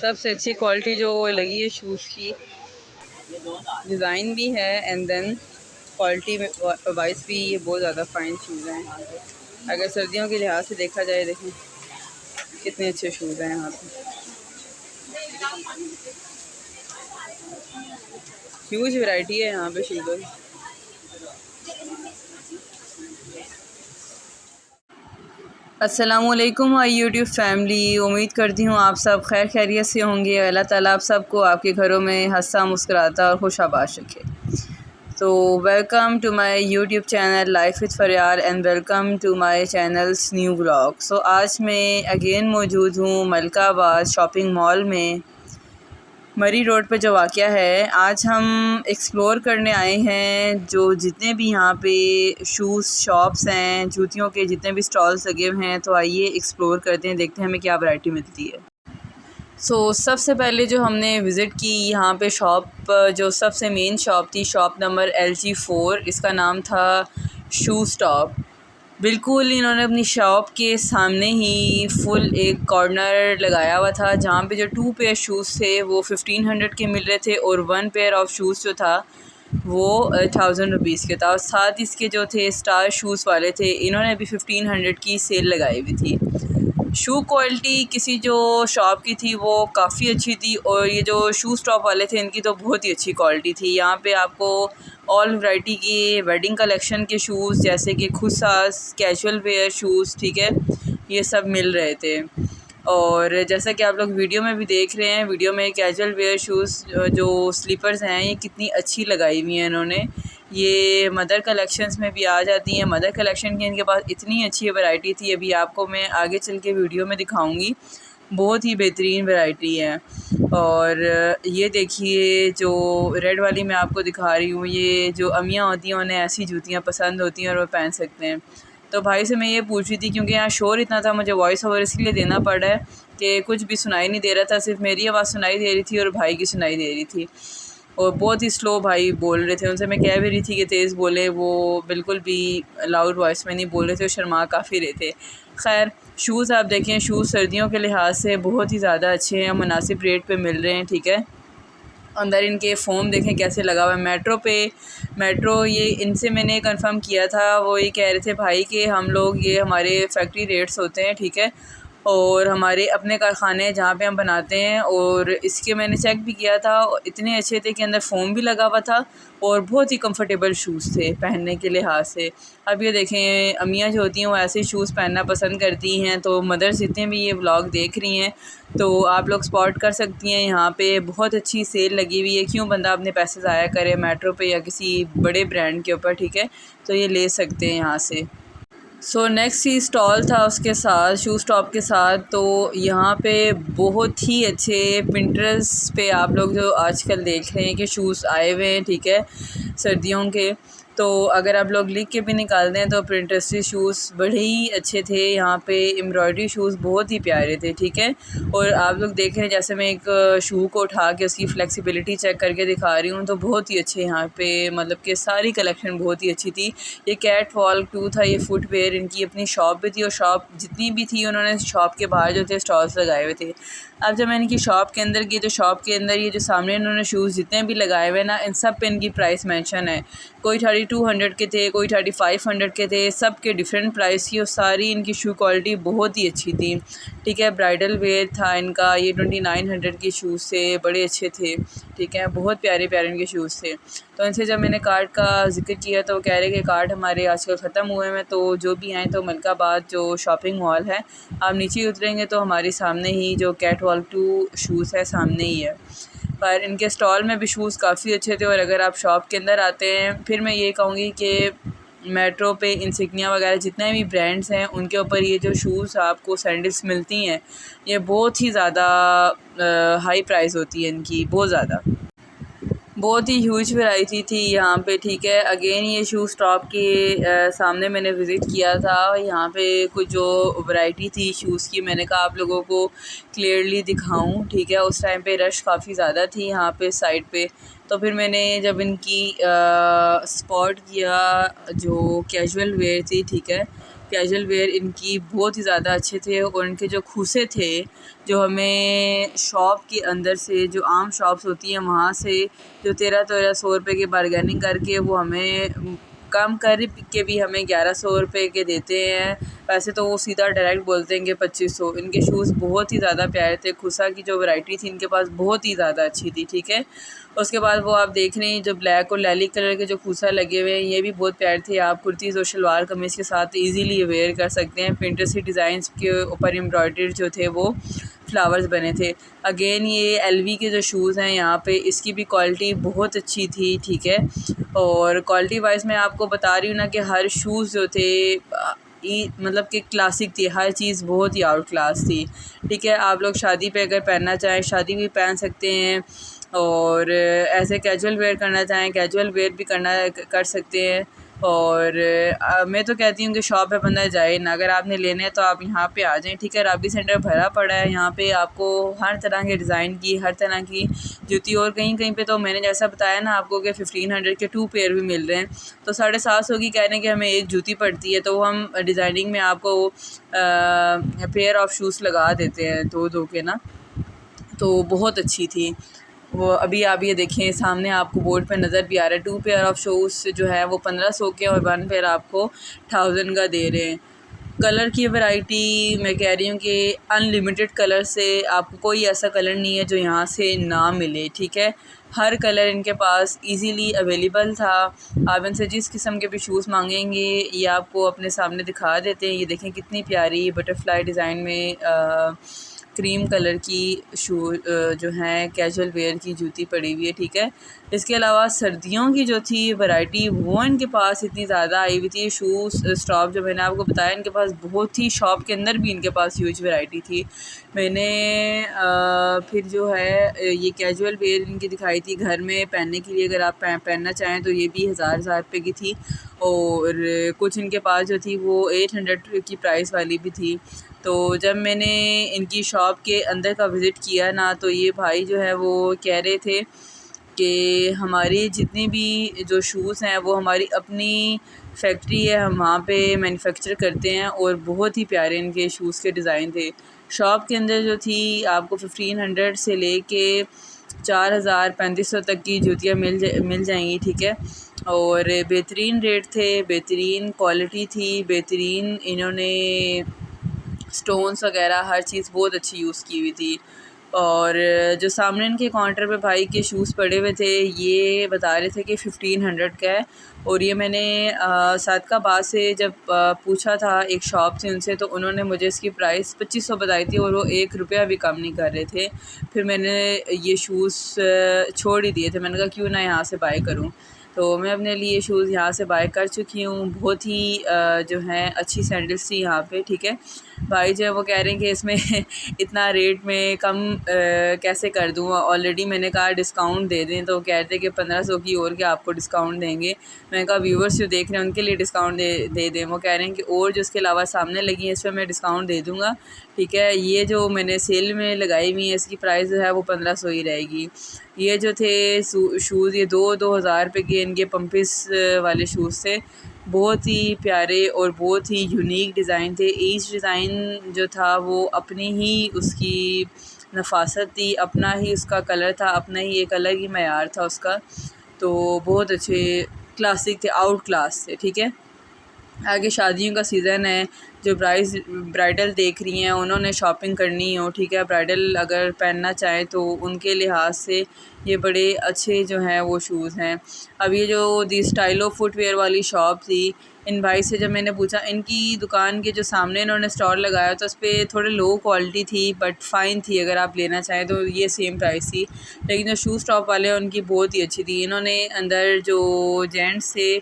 सबसे अच्छी क्वालिटी जो लगी है शूज़ की, डिज़ाइन भी है एंड देन क्वालिटी वाइज भी ये बहुत ज़्यादा फाइन शूज़ हैं यहाँ पे। अगर सर्दियों के लिहाज से देखा जाए, देखें कितने अच्छे शूज़ हैं यहाँ पे। ह्यूज वैरायटी है यहाँ पे शूज़ों की। अस्सलामुअलैकुम माय यूट्यूब फैमिली, उम्मीद करती हूँ आप सब खैर खैरियत से होंगे। अल्लाह ताला आप सबको आपके घरों में हंसता मुस्कुराता और खुशाबाश रखे। तो welcome to my YouTube channel life with Fariyar and welcome to my channel's new vlog. So आज मैं अगेन मौजूद हूँ मलकाबाद शॉपिंग मॉल में, मरी रोड पे जो वाक़या है। आज हम एक्सप्लोर करने आए हैं जो जितने भी यहाँ पे शूज़ शॉप्स हैं, जूतियों के जितने भी स्टॉल्स लगे हुए हैं, तो आइए एक्सप्लोर करते हैं, देखते हैं हमें क्या वैरायटी मिलती है। सबसे पहले जो हमने विज़िट की यहाँ पे शॉप, जो सबसे मेन शॉप थी, शॉप नंबर LG4, इसका नाम था शू स्टॉप। बिल्कुल इन्होंने अपनी शॉप के सामने ही फुल एक कॉर्नर लगाया हुआ था जहाँ पे जो 2 पेयर शूज़ थे वो 1500 के मिल रहे थे और 1 पेयर ऑफ शूज़ जो था वो 1000 रुपीज़ के था। और साथ इसके जो थे स्टार शूज़ वाले थे, इन्होंने भी 1500 की सेल लगाई हुई थी। शू क्वालिटी किसी जो शॉप की थी वो काफ़ी अच्छी थी और ये जो शू स्टॉप वाले थे इनकी तो बहुत ही अच्छी क्वालिटी थी। यहाँ पे आपको ऑल वैरायटी की वेडिंग कलेक्शन के शूज़, जैसे कि खुद साज कैजुअल वेयर शूज़, ठीक है, ये सब मिल रहे थे। और जैसा कि आप लोग वीडियो में भी देख रहे हैं, वीडियो में कैजुअल वेयर शूज़ जो स्लीपर्स हैं ये कितनी अच्छी लगाई हुई हैं इन्होंने। ये मदर कलेक्शंस में भी आ जाती हैं। मदर कलेक्शन की इनके पास इतनी अच्छी वैरायटी थी, अभी आपको मैं आगे चल के वीडियो में दिखाऊंगी। बहुत ही बेहतरीन वैरायटी है। और ये देखिए जो रेड वाली मैं आपको दिखा रही हूँ, ये जो अम्मियाँ होती हैं उन्हें ऐसी जूतियाँ पसंद होती हैं और वो पहन सकते हैं। तो भाई से मैं ये पूछ रही थी, क्योंकि यहाँ शोर इतना था, मुझे वॉइस ओवर इसलिए देना पड़ा है कि कुछ भी सुनाई नहीं दे रहा था, सिर्फ मेरी आवाज़ सुनाई दे रही थी और भाई की सुनाई दे रही थी। और बहुत ही स्लो भाई बोल रहे थे, उनसे मैं कह भी रही थी कि तेज़ बोले, वो बिल्कुल भी लाउड वॉइस में नहीं बोल रहे थे और शर्मा काफ़ी रहे थे। खैर, शूज़ आप देखें, शूज़ सर्दियों के लिहाज से बहुत ही ज़्यादा अच्छे हैं, मुनासिब रेट पे मिल रहे हैं, ठीक है। अंदर इनके फ़ोम देखें कैसे लगा हुआ है। मेट्रो ये इनसे मैंने कंफर्म किया था, वो ये कह रहे थे भाई कि हम लोग, ये हमारे फैक्ट्री रेट्स होते हैं, ठीक है, और हमारे अपने कारखाने हैं जहाँ पे हम बनाते हैं। और इसके मैंने चेक भी किया था, इतने अच्छे थे कि अंदर फ़ोम भी लगा हुआ था और बहुत ही कंफर्टेबल शूज़ थे पहनने के लिहाज से। अब ये देखें, अम्मियाँ जो होती हैं वो ऐसे शूज़ पहनना पसंद करती हैं, तो मदर्स जितने भी ये व्लॉग देख रही हैं तो आप लोग स्पॉट कर सकती हैं, यहाँ पे बहुत अच्छी सेल लगी हुई है। क्यों बंदा अपने पैसे ज़ाया करे मेट्रो पे या किसी बड़े ब्रांड के ऊपर, ठीक है, तो ये ले सकते हैं यहाँ से। नेक्स्ट ही स्टॉल था उसके साथ, शू स्टॉप के साथ। तो यहाँ पे बहुत ही अच्छे पिंटरेस्ट पे आप लोग जो आजकल देख रहे हैं कि शूज़ आए हुए हैं, ठीक है, सर्दियों के। तो अगर आप लोग लिख के भी निकाल दें तो पिंटरेस्ट शूज़ बड़े ही अच्छे थे। यहाँ पे एम्ब्रॉयडरी शूज़ बहुत ही प्यारे थे, ठीक है। और आप लोग देख रहे हैं, जैसे मैं एक शू को उठा के उसकी फ़्लेक्सिबिलिटी चेक करके दिखा रही हूँ, तो बहुत ही अच्छे यहाँ पे, मतलब कि सारी कलेक्शन बहुत ही अच्छी थी। ये कैट वॉक 2 था, ये फुटवेयर इनकी अपनी शॉप भी थी और शॉप जितनी भी थी उन्होंने शॉप के बाहर जो थे स्टॉल्स लगाए हुए थे। अब जब मैं इनकी शॉप के अंदर गई तो शॉप के अंदर ये जो सामने इन्होंने शूज़ जितने भी लगाए हुए ना, इन सब पे इनकी प्राइस मेंशन है। कोई 3200 के थे, कोई 3500 के थे, सब के डिफरेंट प्राइस की। और सारी इनकी शू क्वालिटी बहुत ही अच्छी थी, ठीक है। ब्राइडल वेयर था इनका, ये 2900 के शूज़ थे, बड़े अच्छे थे, ठीक है, बहुत प्यारे प्यारे इनके शूज़ थे। तो इनसे जब मैंने कार्ड का ज़िक्र किया तो वो कह रहे कि कार्ड हमारे आजकल ख़त्म हुए हैं। तो जो भी आएँ तो मलकाबाद जो शॉपिंग मॉल है, आप नीचे उतरेंगे तो हमारे सामने ही जो कैट वॉक 2 शूज़ है सामने ही है। पर इनके स्टॉल में भी शूज़ काफ़ी अच्छे थे। और अगर आप शॉप के अंदर आते हैं, फिर मैं ये कहूँगी कि मेट्रो पे इंसिग्निया वगैरह जितने भी ब्रांड्स हैं उनके ऊपर ये जो शूज़ आपको सैंडल्स मिलती हैं, ये बहुत ही ज़्यादा हाई प्राइस होती है इनकी, बहुत ज़्यादा, बहुत ही ह्यूज वैरायटी थी यहाँ पे, ठीक है। अगेन ये शू स्टॉप के सामने मैंने विज़िट किया था। यहाँ पे कुछ जो वैरायटी थी शूज़ की, मैंने कहा आप लोगों को क्लियरली दिखाऊं, ठीक है। उस टाइम पे रश काफ़ी ज़्यादा थी यहाँ पे साइड पे। तो फिर मैंने जब इनकी स्पॉट किया जो कैजुअल वेयर थी, ठीक है, कैजुअल वेयर इनकी बहुत ही ज़्यादा अच्छे थे। और इनके जो खूसे थे जो हमें शॉप के अंदर से, जो आम शॉप्स होती हैं वहाँ से, जो 1300 रुपये की बारगेनिंग करके वो हमें कम कर के भी हमें 1100 रुपये के देते हैं। वैसे तो वो सीधा डायरेक्ट बोलते हैं कि 2500। इनके शूज़ बहुत ही ज़्यादा प्यारे थे। खुसा की जो वैरायटी थी इनके पास बहुत ही ज़्यादा अच्छी थी, ठीक है। उसके बाद वो आप देख रहे हैं जो ब्लैक और लैली कलर के जो खूसा लगे हुए हैं ये भी बहुत प्यारे थे। आप कुर्तीज़ और शलवार कमीज़ के साथ इजीली वेयर कर सकते हैं। पिंटरेस्ट डिज़ाइंस के ऊपर एम्ब्रॉयडरी जो थे वो फ्लावर्स बने थे। अगेन ये एलवी के जो शूज़ हैं यहाँ पे, इसकी भी क्वालिटी बहुत अच्छी थी, ठीक है। और क्वालिटी वाइज मैं आपको बता रही हूँ ना कि हर शूज़ जो थे मतलब कि क्लासिक थी, हर चीज़ बहुत ही आउट क्लास थी, ठीक है। आप लोग शादी पे अगर पहनना चाहें शादी भी पहन सकते हैं, और ऐसे कैजुअल वेयर करना चाहें कैजुअल वेयर भी कर सकते हैं। और मैं तो कहती हूँ कि शॉप पे बंदा जाए ना, अगर आपने लेने हैं तो आप यहाँ पे आ जाएं, ठीक है। राबी सेंटर भरा पड़ा है, यहाँ पे आपको हर तरह के डिज़ाइन की, हर तरह की जूती, और कहीं कहीं पे तो मैंने जैसा बताया ना आपको कि 1500 के 2 पेयर भी मिल रहे हैं। तो 750 की कह रहे हैं कि हमें एक जूती पड़ती है, तो हम डिज़ाइनिंग में आपको पेयर ऑफ शूज़ लगा देते हैं दो के ना, तो बहुत अच्छी थी वो। अभी आप ये देखें सामने आपको बोर्ड पे नज़र भी आ रहा है, 2 पेयर ऑफ शूज़ जो है वो 1500 के, और 1 पेयर आपको 1000 का दे रहे हैं। कलर की वैरायटी मैं कह रही हूँ कि अनलिमिटेड कलर से आपको कोई ऐसा कलर नहीं है जो यहाँ से ना मिले, ठीक है। हर कलर इनके पास इजीली अवेलेबल था। आप इनसे जिस किस्म के भी शूज़ मांगेंगे ये आपको अपने सामने दिखा देते हैं। ये देखें कितनी प्यारी बटरफ्लाई डिज़ाइन में क्रीम कलर की जो हैं कैजुअल वेयर की जूती पड़ी हुई है, ठीक है। इसके अलावा सर्दियों की जो थी वैरायटी वो इनके पास इतनी ज़्यादा आई हुई थी। शूज़ स्टॉक जो मैंने आपको बताया इनके पास बहुत ही, शॉप के अंदर भी इनके पास ह्यूज वैरायटी थी। मैंने फिर जो है ये कैजुअल वेयर इनकी दिखाई थी घर में पहनने के लिए, अगर आप पहनना चाहें तो ये भी हज़ार रुपये की थी। और कुछ इनके पास जो थी वो 800 की प्राइस वाली भी थी। तो जब मैंने इनकी शॉप के अंदर का विज़िट किया ना, तो ये भाई जो है वो कह रहे थे कि हमारी जितनी भी जो शूज़ हैं वो हमारी अपनी फैक्ट्री है, हम वहाँ पे मैन्युफैक्चर करते हैं, और बहुत ही प्यारे इनके शूज़ के डिज़ाइन थे। शॉप के अंदर जो थी आपको 1500 से लेके 4000 3500 तक की जूतियाँ मिल जाएंगी, ठीक है। और बेहतरीन रेट थे, बेहतरीन क्वालिटी थी, बेहतरीन इन्होंने स्टोन्स वगैरह हर चीज़ बहुत अच्छी यूज़ की हुई थी। और जो सामने इनके काउंटर पे भाई के शूज़ पड़े हुए थे ये बता रहे थे कि 1500 का है। और ये मैंने सादकाबाद से जब पूछा था, एक शॉप थी उनसे, तो उन्होंने मुझे इसकी प्राइस 2500 बताई थी, और वो 1 रुपया भी कम नहीं कर रहे थे। फिर मैंने ये शूज़ छोड़ ही दिए थे, मैंने कहा क्यों ना यहाँ से बाय करूँ। तो मैं अपने लिए शूज़ यहाँ से बाय कर चुकी हूँ। बहुत ही जो हैं अच्छी सैंडल्स थी यहाँ पे, ठीक है। भाई जो है वो कह रहे हैं कि इसमें इतना रेट में कम कैसे कर दूँ, ऑलरेडी मैंने कहा डिस्काउंट दे दें, तो कह रहे थे कि 1500 की और क्या आपको डिस्काउंट देंगे। मैंने कहा व्यूवर्स जो देख रहे हैं उनके लिए डिस्काउंट दे दें। वो कह रहे हैं कि और जो इसके अलावा सामने लगी है इस पर मैं डिस्काउंट दे दूँगा, ठीक है। ये जो मैंने सेल में लगाई हुई है इसकी प्राइस जो है वो 1500 ही रहेगी। ये जो थे शूज़ ये 2000 रुपये के इनके पम्पिस वाले शूज़ थे, बहुत ही प्यारे और बहुत ही यूनिक डिज़ाइन थे। ईच डिज़ाइन जो था वो अपनी ही उसकी नफासत थी, अपना ही उसका कलर था, अपना ही एक अलग ही मयार था उसका। तो बहुत अच्छे क्लासिक थे, आउट क्लास थे, ठीक है। आगे शादियों का सीज़न है, जो ब्राइडल देख रही हैं उन्होंने शॉपिंग करनी हो, ठीक है, ब्राइडल अगर पहनना चाहें तो उनके लिहाज से ये बड़े अच्छे जो हैं वो शूज़ हैं। अब ये जो दी स्टाइलो फुटवेयर वाली शॉप थी, इन भाई से जब मैंने पूछा, इनकी दुकान के जो सामने इन्होंने स्टॉल लगाया तो उस पर थोड़े लो क्वालिटी थी बट फ़ाइन थी, अगर आप लेना चाहें तो ये सेम प्राइस थी। लेकिन जो शू स्टॉप वाले हैं उनकी बहुत ही अच्छी थी। इन्होंने अंदर जो जेंट्स थे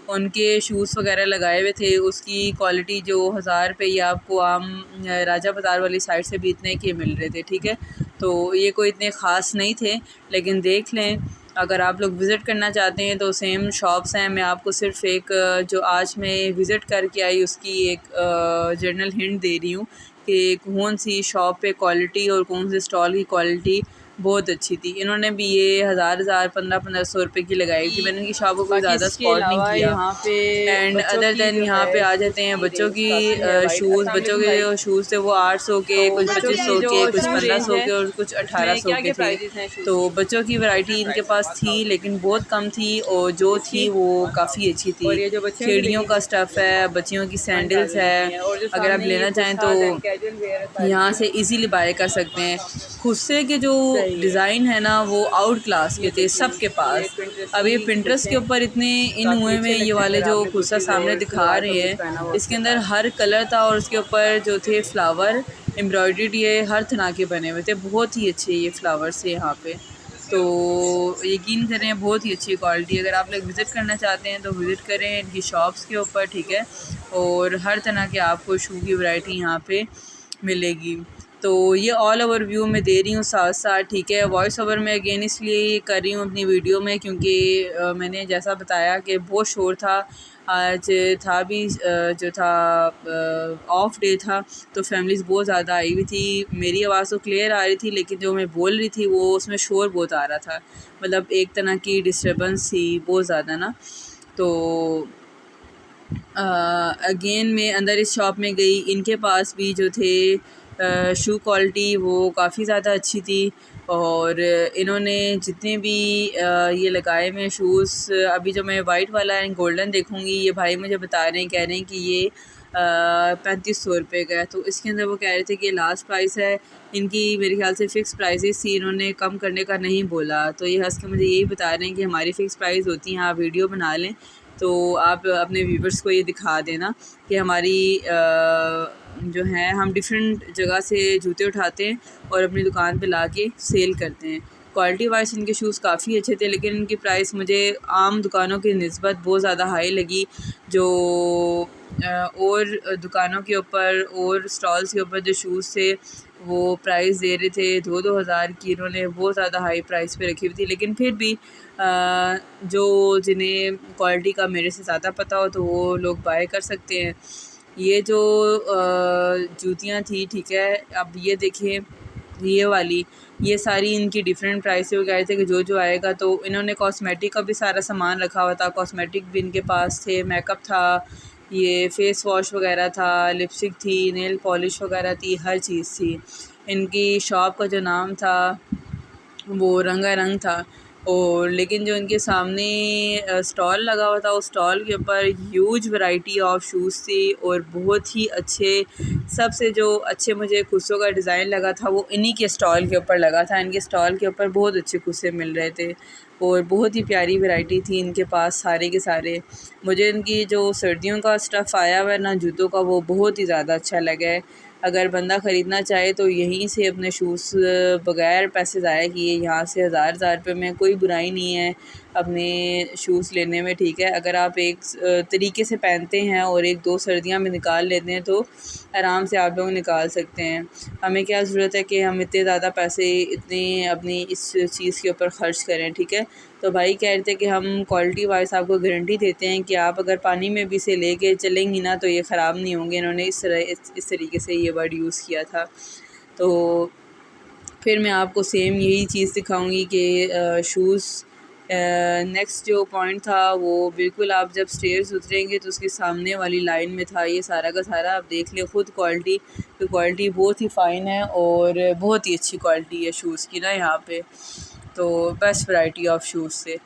उनके शूज़ वगैरह लगाए हुए थे, उसकी क्वालिटी जो 1000 रुपये या आपको आम राजा बाज़ार वाली साइड से भी इतने के मिल रहे थे, ठीक है। तो ये कोई इतने ख़ास नहीं थे, लेकिन देख लें अगर आप लोग विज़िट करना चाहते हैं तो सेम शॉप्स हैं। मैं आपको सिर्फ़ एक जो आज मैं विज़िट करके आई उसकी एक जनरल हिंट दे रही हूँ कि कौन सी शॉप पे क्वालिटी और कौन से स्टॉल की क्वालिटी बहुत अच्छी थी। इन्होंने भी ये 1500 रुपये की लगाई थी। मैंने इनकी शॉप को कोई ज़्यादा स्पॉट नहीं किया। यहाँ पे एंड अदर देन यहाँ पे आ जाते हैं बच्चों की शूज़। बच्चों के जो शूज़ थे वो 800 के, कुछ 2500 के, कुछ 1500 के और कुछ 1800 के थे। तो बच्चों की वैरायटी इनके पास थी लेकिन बहुत कम थी, और जो थी वो काफ़ी अच्छी थी। खेड़ियों का स्टफ़ है, बच्चियों की सैंडल्स है, अगर आप लेना चाहें तो यहाँ से इजीली बाय कर सकते हैं। खुस्से के जो डिज़ाइन है ना वो आउट क्लास के थे सबके पास। अब ये पिंटरेस्ट के ऊपर इतने इन हुए में ये वाले जो खुस्सा सामने दिखा रहे हैं, इसके अंदर हर कलर था और उसके ऊपर जो थे फ्लावर एम्ब्रॉयडर्ड ये हर तरह के बने हुए थे। बहुत ही अच्छे ये फ्लावर्स थे यहाँ पे, तो यकीन करें बहुत ही अच्छी क्वालिटी। अगर आप लोग विज़िट करना चाहते हैं तो विज़िट करें इनकी शॉप्स के ऊपर, ठीक है। और हर तरह के आपको शू की वैरायटी यहाँ पे मिलेगी। तो ये ऑल ओवर व्यू मैं दे रही हूँ साथ साथ, ठीक है। वॉइस ओवर में अगेन इसलिए कर रही हूँ अपनी वीडियो में क्योंकि मैंने जैसा बताया कि बहुत शोर था आज, था भी जो था ऑफ डे था, तो फैमिलीज़ बहुत ज़्यादा आई हुई थी। मेरी आवाज़ तो क्लियर आ रही थी लेकिन जो मैं बोल रही थी वो उसमें शोर बहुत आ रहा था, मतलब एक तरह की डिस्टर्बेंस थी बहुत ज़्यादा ना। तो अगेन मैं अंदर इस शॉप में गई, इनके पास भी जो थे शू क्वालिटी वो काफ़ी ज़्यादा अच्छी थी। और इन्होंने जितने भी ये लगाए हुए शूज़, अभी जो मैं वाइट वाला एंड गोल्डन देखूँगी, ये भाई मुझे बता रहे हैं, कह रहे हैं कि ये 3500 रुपये का है। तो इसके अंदर वो कह रहे थे कि लास्ट प्राइस है इनकी, मेरे ख्याल से फ़िक्स प्राइसेस थी, इन्होंने कम करने का नहीं बोला। तो ये हंस के मुझे यही बता रहे हैं कि हमारी फ़िक्स प्राइस होती हैं, आप वीडियो बना लें तो आप अपने व्यूवर्स को ये दिखा देना कि हमारी जो है हम डिफरेंट जगह से जूते उठाते हैं और अपनी दुकान पे ला के सेल करते हैं। क्वालिटी वाइज इनके शूज़ काफ़ी अच्छे थे लेकिन इनकी प्राइस मुझे आम दुकानों की निस्बत बहुत ज़्यादा हाई लगी। जो और दुकानों के ऊपर और स्टॉल्स के ऊपर जो शूज़ थे वो प्राइस दे रहे थे 2-2 हज़ार की, इन्होंने बहुत ज़्यादा हाई प्राइस पे रखी हुई थी। लेकिन फिर भी जो जिन्हें क्वालिटी का मेरे से ज़्यादा पता हो तो वो लोग बाय कर सकते हैं। ये जो जूतियाँ थी, ठीक है, अब ये देखिए ये वाली, ये सारी इनकी डिफरेंट प्राइस हो गए थे कि जो आएगा। तो इन्होंने कॉस्मेटिक का भी सारा सामान रखा हुआ था, कॉस्मेटिक भी इनके पास थे, मेकअप था, ये फेस वॉश वगैरह था, लिपस्टिक थी, नेल पॉलिश वगैरह थी, हर चीज़ थी। इनकी शॉप का जो नाम था वो रंगारंग था। और लेकिन जो इनके सामने स्टॉल लगा हुआ था उस स्टॉल के ऊपर ह्यूज वैरायटी ऑफ शूज़ थी और बहुत ही अच्छे। सबसे जो अच्छे मुझे खुस्सों का डिज़ाइन लगा था वो इन्हीं के स्टॉल के ऊपर लगा था। इनके स्टॉल के ऊपर बहुत अच्छे खुस्से मिल रहे थे और बहुत ही प्यारी वैरायटी थी इनके पास सारे के सारे। मुझे इनकी जो सर्दियों का स्टफ़ आया हुआ है ना जूतों का, वो बहुत ही ज़्यादा अच्छा लगा है। अगर बंदा ख़रीदना चाहे तो यहीं से अपने शूज़ बग़ैर पैसे ज़ाया किए यहाँ से हज़ार रुपये में कोई बुराई नहीं है अपने शूज़ लेने में, ठीक है। अगर आप एक तरीके से पहनते हैं और 1-2 सर्दियाँ में निकाल लेते हैं तो आराम से आप लोग निकाल सकते हैं। हमें क्या ज़रूरत है कि हम इतने ज़्यादा पैसे इतने अपनी इस चीज़ के ऊपर ख़र्च करें, ठीक है। तो भाई कह रहे थे कि हम क्वालिटी वाइज आपको गारंटी देते हैं कि आप अगर पानी में भी इसे लेके चलेंगी ना तो ये ख़राब नहीं होंगे। इन्होंने इस तरीके से ये वर्ड यूज़ किया था। तो फिर मैं आपको सेम यही चीज़ दिखाऊंगी कि शूज़ नेक्स्ट जो पॉइंट था वो बिल्कुल आप जब स्टेयर्स उतरेंगे तो उसके सामने वाली लाइन में था। ये सारा का सारा आप देख लें ख़ुद क्वालिटी, तो क्वालिटी बहुत ही फ़ाइन है और बहुत ही अच्छी क्वालिटी है शूज़ की ना यहाँ पे। तो बेस्ट वैरायटी ऑफ शूज़ थे।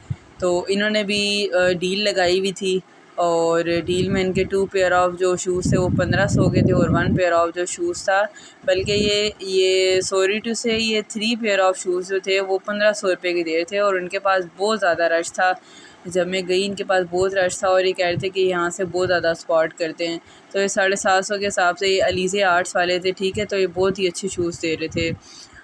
तो इन्होंने भी डील लगाई हुई थी और डील में इनके 2 पेयर ऑफ जो शूज़ थे वो 1500 के थे और 1 पेयर ऑफ जो शूज़ था, बल्कि ये सॉरी टू से ये 3 पेयर ऑफ शूज़ जो थे वो 1500 रुपये के दे रहे थे और उनके पास बहुत ज़्यादा रश था। जब मैं गई इनके पास बहुत रश था और ये कह रहे थे कि यहाँ से बहुत ज़्यादा स्पॉट करते हैं। तो ये 750 के हिसाब से ये अलीज़े आर्ट्स वाले थे, ठीक है। तो ये बहुत ही अच्छे शूज़ दे रहे थे।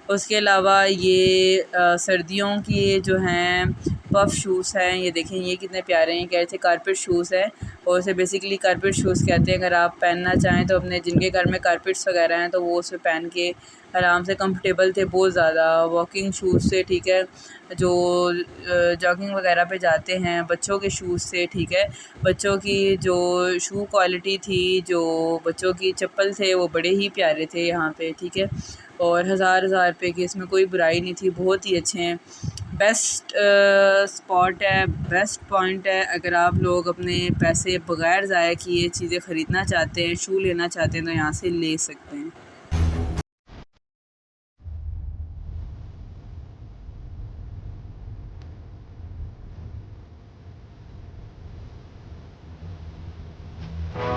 उसके अलावा ये सर्दियों की जो हैं पफ़ शूज़ हैं, ये देखें ये कितने प्यारे हैं। कह रहे थे कारपेट शूज़ हैं और उसे बेसिकली कारपेट शूज़ कहते हैं। अगर आप पहनना चाहें तो अपने जिनके घर में कारपेट्स वगैरह हैं तो वो उसे पहन के आराम से कंफर्टेबल थे बहुत ज़्यादा। वॉकिंग शूज़ से, ठीक है, जो जॉगिंग वगैरह पे जाते हैं, बच्चों के शूज़ से, ठीक है, बच्चों की जो शू क्वालिटी थी, जो बच्चों की चप्पल थे वो बड़े ही प्यारे थे यहाँ पे, ठीक है, और हज़ार रुपए की इसमें कोई बुराई नहीं थी, बहुत ही अच्छे हैं। बेस्ट स्पॉट है, बेस्ट पॉइंट है। अगर आप लोग अपने पैसे बग़ैर ज़ाया किए चीज़ें ख़रीदना चाहते हैं, शू लेना चाहते हैं तो यहाँ से ले सकते हैं।